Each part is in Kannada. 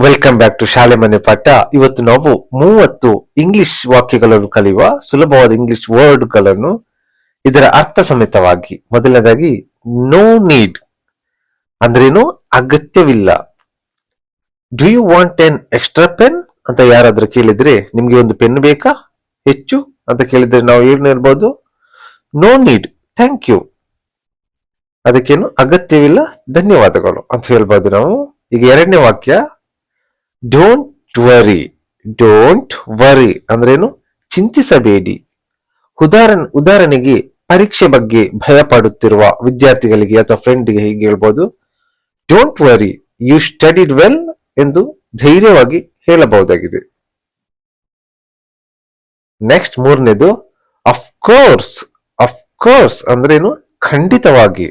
ವೆಲ್ಕಮ್ ಬ್ಯಾಕ್ ಟು ಶಾಲೆ ಮನೆ ಪಾಠ. ಇವತ್ತು ನಾವು 30 ಇಂಗ್ಲಿಷ್ ವಾಕ್ಯಗಳನ್ನು ಕಲಿಯುವ ಸುಲಭವಾದ ಇಂಗ್ಲಿಷ್ ವರ್ಡ್ಗಳನ್ನು ಇದರ ಅರ್ಥ ಸಮೇತವಾಗಿ. ಮೊದಲನೇದಾಗಿ ನೋ ನೀಡ್ ಅಂದ್ರೇನು? ಅಗತ್ಯವಿಲ್ಲ. Do you want an extra pen ಅಂತ ಯಾರಾದ್ರೂ ಕೇಳಿದ್ರೆ, ನಿಮ್ಗೆ ಒಂದು ಪೆನ್ ಬೇಕಾ ಹೆಚ್ಚು ಅಂತ ಕೇಳಿದ್ರೆ ನಾವು ಏನು ಹೇಳ್ಬೋದು? No need, thank you. ಅದಕ್ಕೇನು ಅಗತ್ಯವಿಲ್ಲ, ಧನ್ಯವಾದಗಳು ಅಂತ ಹೇಳ್ಬೋದು ನಾವು. ಈಗ ಎರಡನೇ ವಾಕ್ಯ, ಡೋಂಟ್ ವರಿ. ಡೋಂಟ್ ವರಿ ಅಂದ್ರೇನು? ಚಿಂತಿಸಬೇಡಿ. ಉದಾಹರಣೆಗೆ ಪರೀಕ್ಷೆ ಬಗ್ಗೆ ಭಯ ಪಡುತ್ತಿರುವ ವಿದ್ಯಾರ್ಥಿಗಳಿಗೆ ಅಥವಾ ಫ್ರೆಂಡ್ಗೆ ಹೀಗೆ ಹೇಳ್ಬೋದು, don't worry, you studied well ಎಂದು ಧೈರ್ಯವಾಗಿ ಹೇಳಬಹುದಾಗಿದೆ. ನೆಕ್ಸ್ಟ್ ಮೂರನೇದು, ಅಫ್ ಕೋರ್ಸ್. ಅಫ್ ಕೋರ್ಸ್ ಅಂದ್ರೇನು? ಖಂಡಿತವಾಗಿ.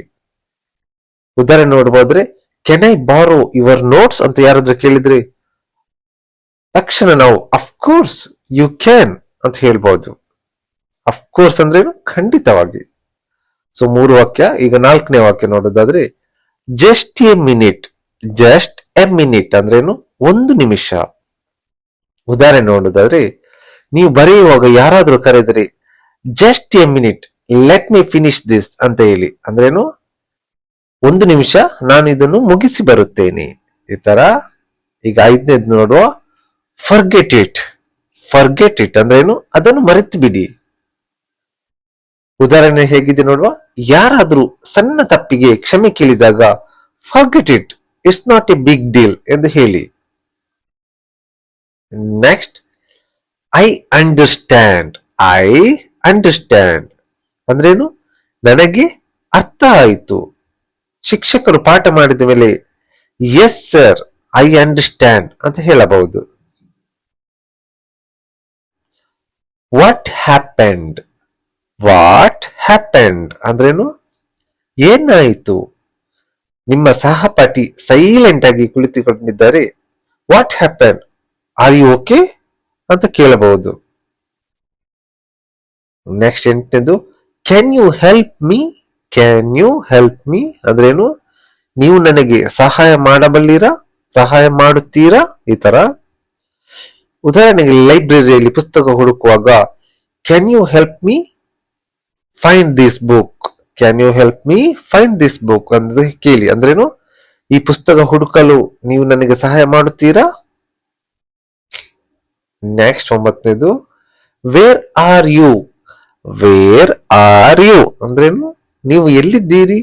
ಉದಾಹರಣೆ ನೋಡಬಹುದ್ರೆ, ಕೆನ್ ಐ ಬಾರೋ ಯುವರ್ ನೋಟ್ಸ್ ಅಂತ ಯಾರಾದ್ರೂ ಕೇಳಿದ್ರೆ ತಕ್ಷಣ ನಾವು ಅಫ್ ಕೋರ್ಸ್ ಯು ಕ್ಯಾನ್ ಅಂತ ಹೇಳ್ಬಹುದು. ಅಫ್ ಕೋರ್ಸ್ ಅಂದ್ರೇನು? ಖಂಡಿತವಾಗಿ. ಸೊ 3 ವಾಕ್ಯ. ಈಗ 4ನೇ ವಾಕ್ಯ ನೋಡೋದಾದ್ರೆ, just A minute. Just A minute ಅಂದ್ರೇನು? 1 ನಿಮಿಷ. ಉದಾಹರಣೆ ನೋಡೋದಾದ್ರೆ, ನೀವು ಬರೆಯುವಾಗ ಯಾರಾದ್ರೂ ಕರೆದರೆ just A minute, let me finish this ಅಂತ ಹೇಳಿ. ಅಂದ್ರೇನು? 1 ನಿಮಿಷ, ನಾನು ಇದನ್ನು ಮುಗಿಸಿ ಬರುತ್ತೇನೆ, ಈ ತರ. ಈಗ 5ನೇದು ನೋಡುವ, ಫರ್ಗೆಟ್ ಇಟ್. ಫರ್ಗೆಟ್ ಇಟ್ ಅಂದ್ರೇನು? ಅದನ್ನು ಮರೆತು ಬಿಡಿ. ಉದಾಹರಣೆ ಹೇಗಿದೆ ನೋಡುವ, ಯಾರಾದ್ರೂ ಸಣ್ಣ ತಪ್ಪಿಗೆ ಕ್ಷಮೆ ಕೇಳಿದಾಗ forget it, it's not a big deal ಎಂದು ಹೇಳಿ. Next, I understand. I understand ಅಂದ್ರೇನು? ನನಗೆ ಅರ್ಥ ಆಯಿತು. ಶಿಕ್ಷಕರು ಪಾಠ ಮಾಡಿದ ಮೇಲೆ ಎಸ್ ಸರ್, ಐ ಅಂಡರ್ಸ್ಟ್ಯಾಂಡ್ ಅಂತ ಹೇಳಬಹುದು. What happened. ವಾಟ್ ಹ್ಯಾಪೆಂಡ್ ಅಂದ್ರೇನು? ಏನಾಯಿತು? ನಿಮ್ಮ ಸಹಪಾಠಿ ಸೈಲೆಂಟ್ ಆಗಿ ಕುಳಿತುಕೊಂಡಿದ್ದಾರೆ, what happened, are you okay ಅಂತ ಕೇಳಬಹುದು. ನೆಕ್ಸ್ಟ್ 8ನೇದು, can you help me. Can you help me ಅಂದ್ರೇನು? ನೀವು ನನಗೆ ಸಹಾಯ ಮಾಡಬಲ್ಲಿರಾ, ಸಹಾಯ ಮಾಡುತ್ತೀರಾ, ಈ ತರ. ಉದಾಹರಣೆಗೆ ಲೈಬ್ರರಿಯಲ್ಲಿ ಪುಸ್ತಕ ಹುಡುಕುವಾಗ can you help me find this book. Can you help me find this book ಅಂದ್ರೆ ಕೇಳಿ. ಅಂದ್ರೇನು? ಈ ಪುಸ್ತಕ ಹುಡುಕಲು ನೀವು ನನಗೆ ಸಹಾಯ ಮಾಡುತ್ತೀರಾ. ನೆಕ್ಸ್ಟ್ 9ನೇದು, where are you. Where are you ಅಂದ್ರೇನು? ನೀವು ಎಲ್ಲಿದ್ದೀರಿ.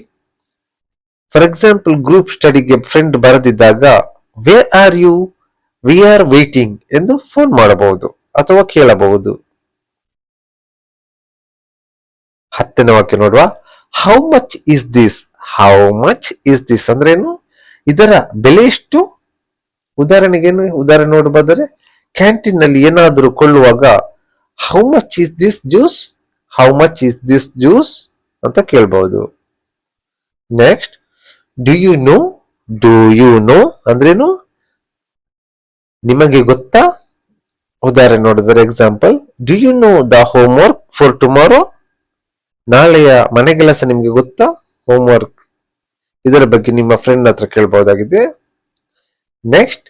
ಫಾರ್ ಎಕ್ಸಾಂಪಲ್, ಗ್ರೂಪ್ ಸ್ಟಡಿಗೆ ಫ್ರೆಂಡ್ ಬರೆದಿದ್ದಾಗ where are you, we are waiting ಎಂದು ಫೋನ್ ಮಾಡಬಹುದು ಅಥವಾ ಕೇಳಬಹುದು. 10ನೇ ವಾಕ್ಯ ನೋಡುವ, how much is this. How much is this ಅಂದ್ರೇನು? ಇದರ ಬೆಲೆ ಎಷ್ಟು. ಉದಾಹರಣೆಗೇನು? ಉದಾಹರಣೆ ನೋಡಬಹುದರೆ, ಕ್ಯಾಂಟೀನ್ ನಲ್ಲಿ ಏನಾದರೂ ಕೊಳ್ಳುವಾಗ how much is this juice. How much is this juice ಅಂತ ಕೇಳಬಹುದು. Next, do you know. Do you know ಅಂದ್ರೇನು? ನಿಮಗೆ ಗೊತ್ತಾ. ಉದಾಹರಣೆ ನೋಡಿದರೆ example, do you know the homework for tomorrow. ನಾಳೆಯ ಮನೆಗೆಲಸ ನಿಮ್ಗೆ ಗೊತ್ತಾ. ಹೋಮ್ ವರ್ಕ್ ಇದರ ಬಗ್ಗೆ ನಿಮ್ಮ ಫ್ರೆಂಡ್ ಹತ್ರ ಕೇಳಬಹುದಾಗಿದೆ. Next,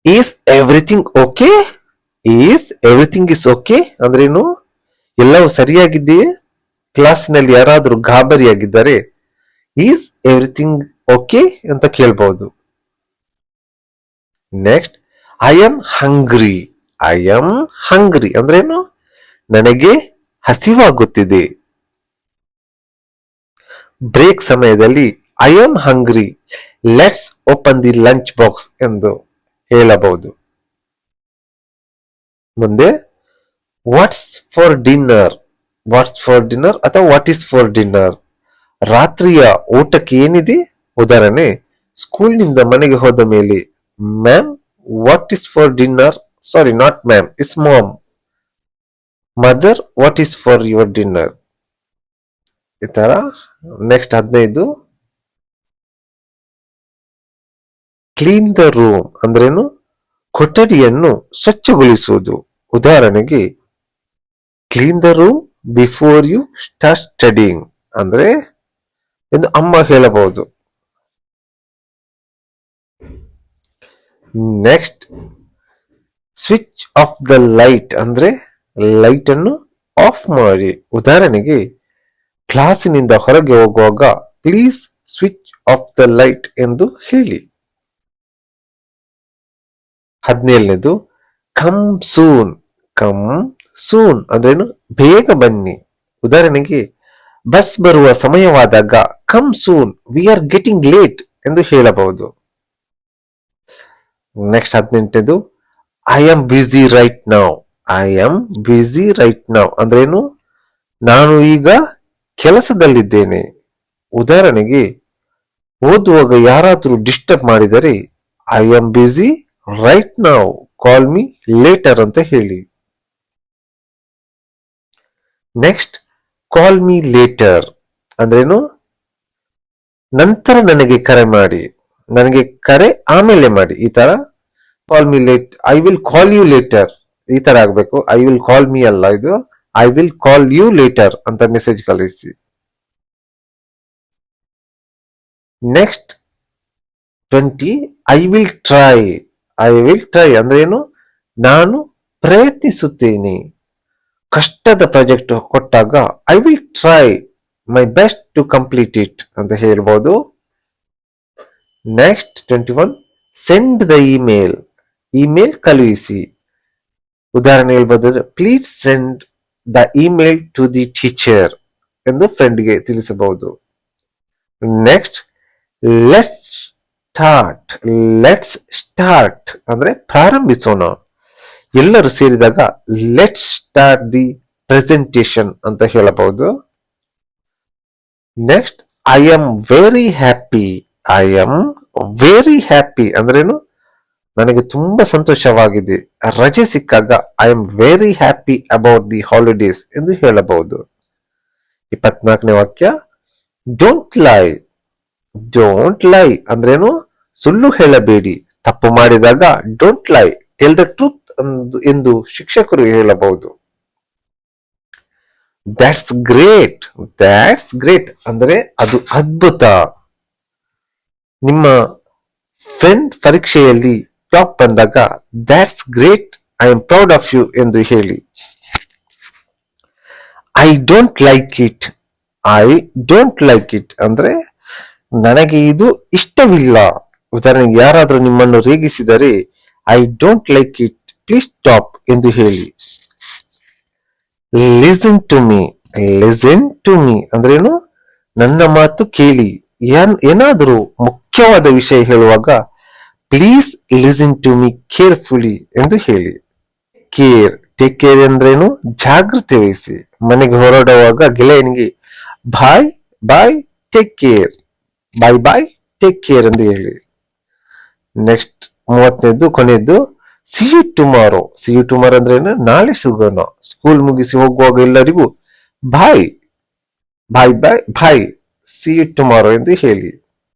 is everything okay. Is everything is okay ಅಂದ್ರೇನು? ಎಲ್ಲವೂ ಸರಿಯಾಗಿದೆಯೇ. ಕ್ಲಾಸಿನಲ್ಲಿ ಯಾರಾದ್ರೂ ಗಾಬರಿಯಾಗಿದ್ದಾರೆ ಈಸ್ ಎವ್ರಿಥಿಂಗ್ ಓಕೆ ಅಂತ ಕೇಳಬಹುದು. Next, I am hungry. I am hungry ಅಂದ್ರೇನು? ನನಗೆ ಹಸಿವಾಗುತ್ತಿದೆ. ಬ್ರೇಕ್ ಸಮಯದಲ್ಲಿ I am hungry, let's open the lunch box ಎಂದು ಹೇಳಬಹುದು. ಮುಂದೆ, what's for dinner. What's for dinner ಅಥವಾ ವಾಟ್ ಈಸ್ ಫಾರ್ ಡಿನ್ನರ್. ರಾತ್ರಿಯ ಊಟಕ್ಕೆ ಏನಿದೆ. ಉದಾಹರಣೆ, ಸ್ಕೂಲ್ನಿಂದ ಮನೆಗೆ ಹೋದ ಮೇಲೆ, ma'am what is for dinner. Sorry, not ma'am, it's mom. Mother what is for your dinner, ಈ ತರ. ನೆಕ್ಸ್ಟ್ 15, ಕ್ಲೀನ್ ದ ರೂಮ್ ಅಂದ್ರೇನು? ಕೊಠಡಿಯನ್ನು ಸ್ವಚ್ಛಗೊಳಿಸುವುದು. ಉದಾಹರಣೆಗೆ, clean the room before you start studying ಅಂದ್ರೆ ಎಂದು ಅಮ್ಮ ಹೇಳಬಹುದು. Next switch off the light ಅಂದ್ರೆ ಲೈಟ್ ಅನ್ನು ಆಫ್ ಮಾಡಿ. ಉದಾಹರಣೆಗೆ ಕ್ಲಾಸಿನಿಂದ ಹೊರಗೆ ಹೋಗುವಾಗ please switch off the light ಎಂದು ಹೇಳಿ. 17ನೇದು ಕಮ್ ಸೂನ್. ಕಮ್ ಸೂನ್ ಅಂದ್ರೇನು? ಬೇಗ ಬನ್ನಿ. ಉದಾಹರಣೆಗೆ ಬಸ್ ಬರುವ ಸಮಯವಾದಾಗ come soon, we are getting late ಎಂದು ಹೇಳಬಹುದು. ನೆಕ್ಸ್ಟ್ 18ನೇದು I am busy right now. I am busy right now ಅಂದ್ರೇನು? ನಾನು ಈಗ ಕೆಲಸದಲ್ಲಿದ್ದೇನೆ. ಉದಾಹರಣೆಗೆ ಓದುವಾಗ ಯಾರಾದರೂ ಡಿಸ್ಟರ್ಬ್ ಮಾಡಿದರೆ I am busy right now, call me later ಅಂತ ಹೇಳಿ. ನೆಕ್ಸ್ಟ್ ಕಾಲ್ ಮಿ ಲೇಟರ್ ಅಂದ್ರೇನು? ನಂತರ ನನಗೆ ಕರೆ ಮಾಡಿ, ನನಗೆ ಕರೆ ಆಮೇಲೆ ಮಾಡಿ, ಈ ತರ. Call me late, I will call you later, ಈ ತರ ಆಗ್ಬೇಕು. ಐ ವಿಲ್ ಕಾಲ್ ಮಿ ಅಲ್ಲ, ಇದು I will call you later ಅಂತ ಮೆಸೇಜ್ ಕಳಿಸಿ. Next 20 I will try. I will try ಅಂದ್ರೆ ಏನು? ನಾನು ಪ್ರಯತ್ನಿಸುತ್ತೇನೆ. ಕಷ್ಟದ ಪ್ರಾಜೆಕ್ಟ್ ಕೊಟ್ಟಾಗ I will try my best to complete it ಅಂತ ಹೇಳ್ಬೋದು. Next 21 send the email. Email ಕಳುಹಿಸಿ. ಉದಾಹರಣೆ ಹೇಳ್ಬೋದು, please send the email to the teacher ಎಂದು ಫ್ರೆಂಡ್ಗೆ ತಿಳಿಸಬಹುದು. Next let's start. Let's start ಅಂದ್ರೆ ಪ್ರಾರಂಭಿಸೋಣ. ಎಲ್ಲರೂ ಸೇರಿದಾಗ ಲೆಟ್ಸ್ ಸ್ಟಾರ್ಟ್ ದಿ ಪ್ರೆಸೆಂಟೇಶನ್ ಅಂತ ಹೇಳಬಹುದು. Next I am very happy. I am very happy ಅಂದ್ರೇನು? ನನಗೆ ತುಂಬಾ ಸಂತೋಷವಾಗಿದೆ. ರಜೆ ಸಿಕ್ಕಾಗ I am very happy about the holidays ಎಂದು ಹೇಳಬಹುದು. 24ನೇ ವಾಕ್ಯ ಡೋಂಟ್ ಲೈ. ಡೋಂಟ್ ಲೈ ಅಂದ್ರೇನು? ಸುಳ್ಳು ಹೇಳಬೇಡಿ. ತಪ್ಪು ಮಾಡಿದಾಗ ಡೋಂಟ್ ಲೈ, ಟೆಲ್ ದ ಟ್ರೂತ್ ಎಂದು ಶಿಕ್ಷಕರು ಹೇಳಬಹುದು. That's great. ದ್ಯಾಟ್ಸ್ ಗ್ರೇಟ್ ಅಂದ್ರೆ ಅದು ಅದ್ಭುತ. ನಿಮ್ಮ ಫ್ರೆಂಡ್ ಪರೀಕ್ಷೆಯಲ್ಲಿ ಟಾಪ್ ಬಂದಾಗ that's great, I am proud of you ಎಂದು ಹೇಳಿ. I don't like it. I don't like it ಅಂದ್ರೆ ನನಗೆ ಇದು ಇಷ್ಟವಿಲ್ಲ. ಉದಾಹರಣೆಗೆ ಯಾರಾದರೂ ನಿಮ್ಮನ್ನು ರೇಗಿಸಿದರೆ I don't like it, please stop ಎಂದು ಹೇಳಿ. Listen to me. Listen to me ಅಂದ್ರೇನು? ನನ್ನ ಮಾತು ಕೇಳಿ. ಏನಾದರೂ ಮುಖ್ಯವಾದ ವಿಷಯ ಹೇಳುವಾಗ please listen to me carefully ಎಂದು ಹೇಳಿ. ಕೇರ್. ಟೇಕ್ ಕೇರ್ ಅಂದ್ರೇನು? ಜಾಗೃತಿ ವಹಿಸಿ. ಮನೆಗೆ ಹೊರಡುವಾಗ ಗೆಳೆಯನಿಗೆ bye bye take care, bye bye take care ಎಂದು ಹೇಳಿ. ನೆಕ್ಸ್ಟ್ 30ನೇದು ಕೊನೆಯದ್ದು see you tomorrow. See you tomorrow ಅಂದ್ರೆ ನಾಳೆ ಸಿಗೋಣ. ಸ್ಕೂಲ್ ಮುಗಿಸಿ ಹೋಗುವಾಗ ಎಲ್ಲರಿಗೂ bye bye bye bye see you tomorrow ಎಂದು ಹೇಳಿ.